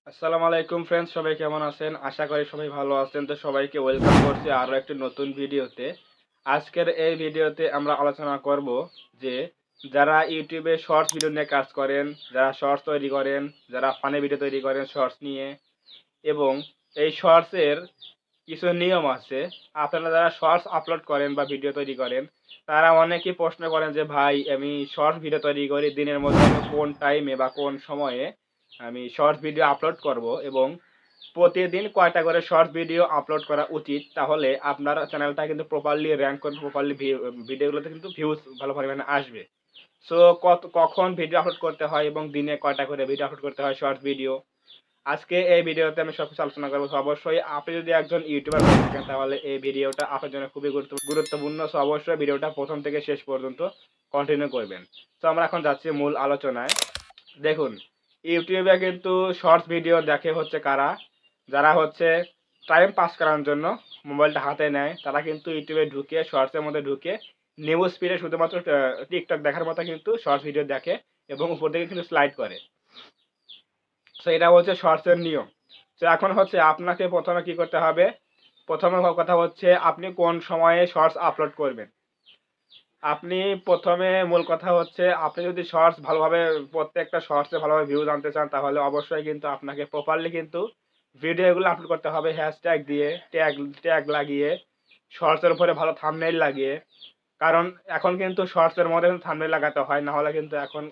আসসালামু আলাইকুম ফ্রেন্ডস, সবাই কেমন আছেন? আশা করি সবাই ভালো আছেন। তো সবাইকে ওয়েলকাম করছি আরো একটি নতুন ভিডিওতে। আজকের এই ভিডিওতে আমরা আলোচনা করব যে যারা ইউটিউবে শর্টস ভিডিও নিয়ে কাজ করেন, যারা শর্টস তৈরি করেন, যারা ফানি ভিডিও তৈরি করেন শর্টস নিয়ে, এবং এই শর্টসের কিছু নিয়ম আছে। আপনারা যারা শর্টস আপলোড করেন বা ভিডিও তৈরি করেন, তারা অনেকেই প্রশ্ন করেন যে ভাই, আমি শর্টস ভিডিও তৈরি করি, দিনের মধ্যে আমি কোন টাইমে বা কোন সময়ে আমি শর্টস ভিডিও আপলোড করব এবং প্রতিদিন কয়টা করে শর্টস ভিডিও আপলোড করা উচিত, তাহলে আপনার চ্যানেলটা কিন্তু প্রপারলি র‍্যাংক করবে, প্রপারলি ভিডিওগুলোতে কিন্তু ভিউজ ভালো পরিমাণে আসবে। সো কখন ভিডিও আপলোড করতে হয় এবং দিনে কয়টা করে ভিডিও আপলোড করতে হয় শর্টস ভিডিও, আজকে এই ভিডিওতে আমি সবকিছু আলোচনা করব। সো অবশ্যই আপনি যদি একজন ইউটিউবার হয়ে থাকেন, তাহলে এই ভিডিওটা আপনার জন্য খুবই গুরুত্বপূর্ণ। সো অবশ্যই ভিডিওটা প্রথম থেকে শেষ পর্যন্ত কন্টিনিউ করবেন। তো আমরা এখন যাচ্ছি মূল আলোচনায়। দেখুন, ইউটিউবে কিন্তু শর্টস ভিডিও দেখে হচ্ছে কারা? যারা হচ্ছে টাইম পাস করার জন্য মোবাইলটা হাতে নেয়, তারা কিন্তু ইউটিউবে ঢুকে, শর্টসের মধ্যে ঢুকে নিউজ ফিডে শুধুমাত্র টিকটক দেখার মতো কিন্তু শর্টস ভিডিও দেখে এবং উপর থেকে কিন্তু স্লাইড করে। সো এটা হচ্ছে শর্টসের নিয়ম। তো এখন হচ্ছে আপনাকে প্রথমে কি করতে হবে? প্রথমে কথা হচ্ছে আপনি কোন সময়ে শর্টস আপলোড করবেন। আপনি প্রথমে মূল কথা হচ্ছে, আপনি যদি শর্টস ভালোভাবে, প্রত্যেকটা শর্টসে ভালোভাবে ভিউজ আনতে চান, তাহলে অবশ্যই কিন্তু আপনাকে প্রপারলি কিন্তু ভিডিওগুলো আপলোড করতে হবে হ্যাশট্যাগ দিয়ে, ট্যাগ ট্যাগ লাগিয়ে, শর্টসের উপরে ভালো থাম্বনেইল লাগিয়ে। কারণ এখন কিন্তু শর্টসের মধ্যে কিন্তু থাম্বনেইল লাগাতে হয়, না হলে কিন্তু এখন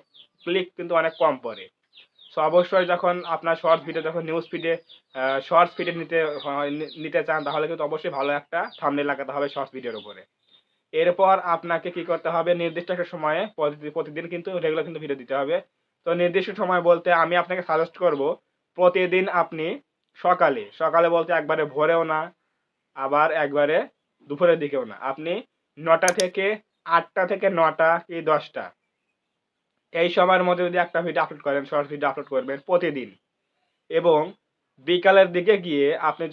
ক্লিক কিন্তু অনেক কম পড়ে। সো অবশ্যই যখন আপনার শর্টস ভিডিও যখন নিউজ ফিডে শর্টস ফিডে নিতে চান, তাহলে কিন্তু অবশ্যই ভালো একটা থাম্বনেইল লাগাতে হবে শর্টস ভিডিওর উপরে। এরপর আপনাকে কি করতে হবে? নির্দিষ্ট একটা সময়ে প্রতিদিন কিন্তু রেগুলার কিন্তু ভিডিও দিতে হবে। তো নির্দিষ্ট সময় বলতে আমি আপনাকে সাজেস্ট করব, প্রতিদিন আপনি সকালে বলতে একবারে ভোরেও না, আবার একবারে দুপুরের দিকেও না। আপনি ৯টা থেকে ৮টা থেকে ৯টা কি ১০টা, এই সময়ের মধ্যে যদি একটা ভিডিও আপলোড করেন, শর্টস ভিডিও আপলোড করবেন প্রতিদিন। এবং বিকালের দিকে গিয়ে আপনি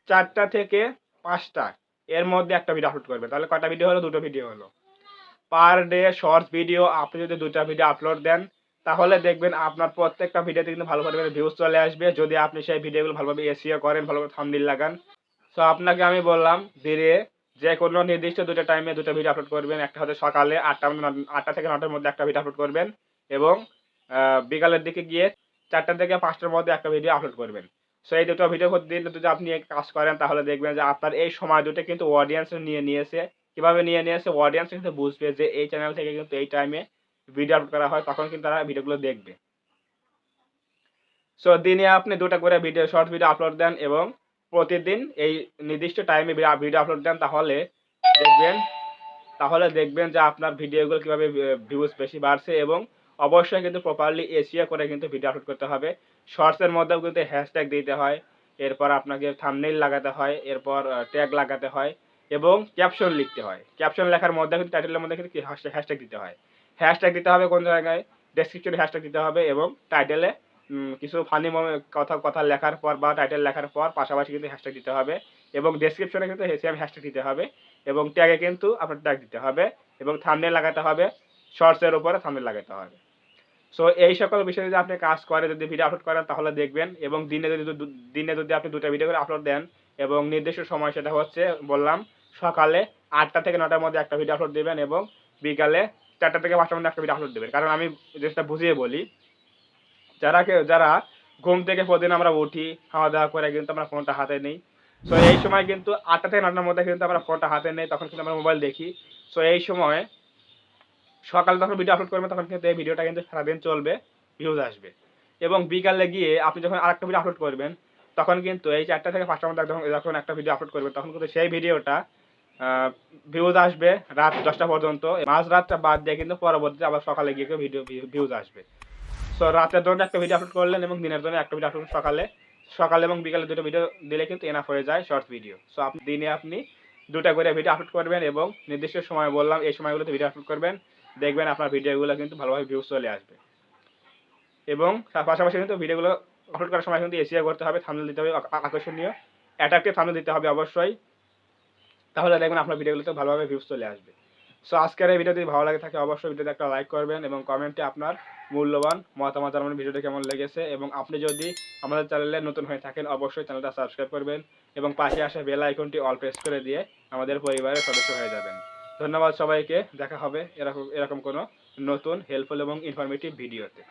৪টা থেকে ৫টা এর মধ্যে একটা ভিডিও আপলোড করবেন। তাহলে কয়টা ভিডিও হলো? ২টো ভিডিও হলো। পার ডে শর্টস ভিডিও আপনি যদি ২টা ভিডিও আপলোড দেন, তাহলে দেখবেন আপনার প্রত্যেকটা ভিডিওতে কিন্তু ভালো পরিমাণে ভিউজ চলে আসবে, যদি আপনি সেই ভিডিওগুলো ভালোভাবে এসইও করেন, ভালোভাবে থাম্বনেইল লাগান। সো আপনাকে আমি বললাম, দিনে যেকোনো নির্দিষ্ট ২টা টাইমে ২টা ভিডিও আপলোড করবেন। একটা হচ্ছে সকালে ৮টা থেকে ৯টার মধ্যে একটা ভিডিও আপলোড করবেন এবং বিকালের দিকে গিয়ে ৪টা থেকে ৫টার মধ্যে একটা ভিডিও আপলোড করবেন। সো এই ২টো ভিডিও প্রতিদিন যদি আপনি কাজ করেন, তাহলে দেখবেন যে আপনার এই সময় দুটো কিন্তু অডিয়েন্স নিয়ে নিয়েছে। কিভাবে নিয়ে নিয়েছে? অডিয়েন্স কিন্তু বুঝবে যে এই চ্যানেল থেকে কিন্তু এই টাইমে ভিডিও আপলোড করা হয়, তখন কিন্তু তারা ভিডিওগুলো দেখবে। সো দিনে আপনি ২টা করে শর্ট ভিডিও আপলোড দেন এবং প্রতিদিন এই নির্দিষ্ট টাইমে ভিডিও আপলোড দেন, দেখবেন দেখবেন যে আপনার ভিডিওগুলো কিভাবে ভিউজ বেশি বাড়ছে। এবং অবশ্যই কিন্তু প্রপারলি এসইও করে কিন্তু ভিডিও আপলোড করতে হবে। শর্টসের মধ্যেও কিন্তু হ্যাশট্যাগ দিতে হয়। এরপর আপনাকে থাম্বনেইল লাগাতে হয়, এরপর ট্যাগ লাগাতে হয় এবং ক্যাপশন লিখতে হয়। ক্যাপশন লেখার মধ্যে কিন্তু টাইটেলের মধ্যে কিন্তু হ্যাশট্যাগ দিতে হয়। হ্যাশট্যাগ দিতে হবে কোন জায়গায়? ডেসক্রিপশনে হ্যাশট্যাগ দিতে হবে এবং টাইটেলে কিছু ফানি কথা লেখার পর বা টাইটেল লেখার পর পাশাপাশি কিন্তু হ্যাশট্যাগ দিতে হবে এবং ডেসক্রিপশনে কিন্তু সেম হ্যাশট্যাগ দিতে হবে এবং ট্যাগে কিন্তু আপনার ট্যাগ দিতে হবে এবং থাম্বনেইল লাগাতে হবে। শর্টসের উপরে থাম্বনেইল লাগাতে হবে। সো এই সকল বিষয়ে যদি আপনি কাজ করে, যদি ভিডিও আপলোড করেন, তাহলে দেখবেন। এবং দিনে যদি আপনি ২টা ভিডিও করে আপলোড দেন এবং নির্দিষ্ট সময়, সেটা হচ্ছে বললাম সকালে ৮টা থেকে ৯টার মধ্যে একটা ভিডিও আপলোড দিবেন এবং বিকালে ৪টা থেকে ৫টার মধ্যে একটা ভিডিও আপলোড দিবেন। কারণ আমি জিনিসটা বুঝিয়ে বলি, যারা ঘুম থেকে প্রতিদিন আমরা উঠি, খাওয়া-দাওয়া করে কিন্তু আমরা ফোনটা হাতে নেই। সো এই সময় কিন্তু ৮টা থেকে ৯টার মধ্যে কিন্তু আমরা ফোনটা হাতে নেই, তখন কিন্তু আমরা মোবাইল দেখি। সো এই সময় সকালে যখন ভিডিও আপলোড করবেন, তখন কিন্তু এই ভিডিওটা কিন্তু সারাদিন চলবে, ভিউজ আসবে। এবং বিকালে গিয়ে আপনি যখন আরেকটা ভিডিও আপলোড করবেন, তখন কিন্তু এই ৪টা থেকে ৫টার মধ্যে যখন একটা ভিডিও আপলোড করবেন, তখন কিন্তু সেই ভিডিওটা ভিউজ আসবে রাত ১০টা পর্যন্ত। মাঝরাতটা বাদ দিয়ে কিন্তু পরবর্তীতে আবার সকালে গিয়ে ভিউজ আসবে। সো রাতের জন্য একটা ভিডিও আপলোড করলেন এবং দিনের জন্য একটা ভিডিও আপলোড সকালে এবং বিকালে ২টো ভিডিও দিলে কিন্তু এনাফ হয়ে যায় শর্টস ভিডিও। সো দিনে আপনি ২টা করে ভিডিও আপলোড করবেন এবং নির্দিষ্ট সময় বললাম, এই সময়গুলোতে ভিডিও আপলোড করবেন। দেখবেন আপনার ভিডিওগুলো কিন্তু ভালোভাবে ভিউজ চলে আসবে। এবং তার পাশাপাশি কিন্তু ভিডিওগুলো আপলোড করার সময় কিন্তু এসইও করতে হবে, থাম্বনেইল দিতে হবে আকর্ষণীয়, অ্যাট্রাকটিভ থাম্বনেইল দিতে হবে অবশ্যই। তাহলে দেখবেন আপনার ভিডিওগুলোতে ভালোভাবে ভিউজ চলে আসবে। সো আজকের এই ভিডিও যদি ভালো লাগে থাকে, অবশ্যই ভিডিওতে একটা লাইক করবেন এবং কমেন্টে আপনার মূল্যবান মতামত জানাবেন ভিডিওটা কেমন লেগেছে। এবং আপনি যদি আমাদের চ্যানেলে নতুন হয়ে থাকেন অবশ্যই চ্যানেলটা সাবস্ক্রাইব করবেন এবং পাশে আসা বেল আইকনটি অল প্রেস করে দিয়ে আমাদের পরিবারের সদস্য হয়ে যাবেন। ধন্যবাদ সবাইকে। দেখা হবে এরকম কোনো নতুন হেল্পফুল এবং ইনফরমেটিভ ভিডিওতে।